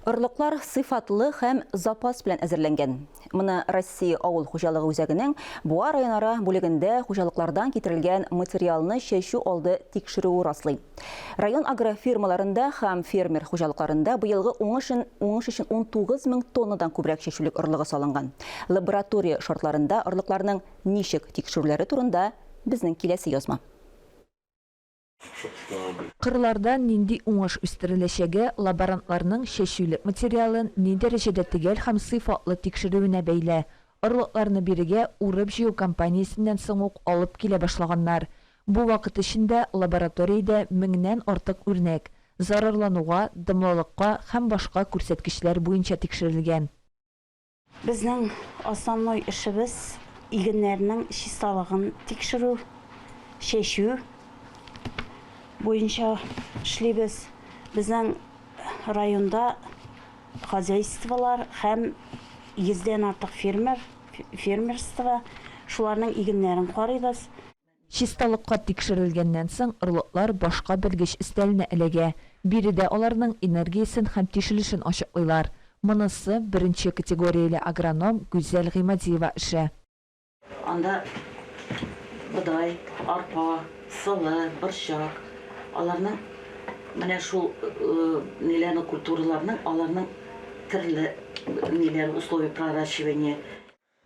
Орлыклар сыйфатлы һәм запас белән әзерләнгән. Моны Россия авыл хуҗалыгы үзәгенең Буа районара бүлегендә хуҗалыклардан китерелгән материалны чәчү алды тикшерүе раслый. Район агрофирмаларында һәм фермер хуҗалыкларында быелгы уңыш өчен 19 000 тоннадан күбрәк чәчүлек орлыгы салынган. Лаборатория шартларында орлыкларның ничек тикшерүләре турында безнең киләсе язма. Кырлардан нинди уңыш үстереләчәге лаборантларның чәчүлек материалын ни дәрәҗәдә төгәл һәм сыйфатлы тикшерүенә бәйле. Орлыкларны бирегә урып җыю компаниясеннән соң ук алып килә башлаганнар. Бу вакыт эчендә лабораториядә 1000нән артык үрнәк зарарлануга, дымлылыкка һәм башка күрсәткечләр буенча тикшерелгән. Безнең основной эшебез игеннәрнең чисталыгын тикшерү, чәчү буенча эшлибез. Безнең районда хозяйстволар һәм 100дән артык фермерство, шуларның игеннәрен карыйбыз. Чисталыкка тикшерелгәннән соң орлыклар башка белгеч өстәленә эләгә. Биредә аларның энергиясен һәм тишелешен ачыклыйлар. Монысы беренче категорияле агроном Гүзәл Гыймадиева эше. Анда быдай, арпа, сылы, борчак, аларның менә шул ниләрне культураларның, аларның төрле ниләр условия проращивания.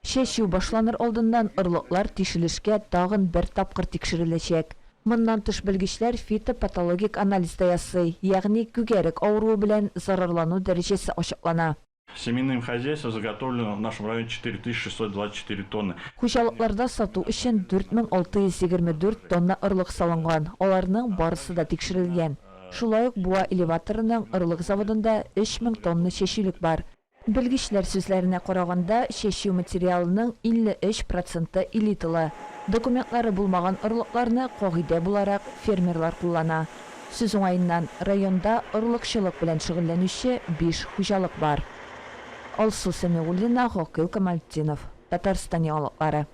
Чәчү башланыр алдыннан орлыклар тишелешкә тагын бер тапкыр тикшереләчәк. Моннан тыш белгечләр фитопатологик анализ да ясый, ягъни күгәрек авыруы белән зарарлану дәрәҗәсе ачыклана. Семейным хозяйством заготовлено в нашем районе 4624 тонны. Хуҗалыкларда сату өчен 4624 тонна орлык салынган. Аларның барысы да тикшерелгән. Шулай ук Буа элеваторының орлык заводында 3000 тонна чәчүлек бар. Белгечләр сүзләренә караганда, чәчү материалының 53% элиталы. Документлары булмаган орлыкларны кагыйдә буларак фермерлар куллана. Сүз уңаеннан районда орлыкчылык белән шөгыльләнүче 5 хуҗалык бар. Алсу Сәмигуллина, Хокил Камалтдинов, Татарстан яңалыклары.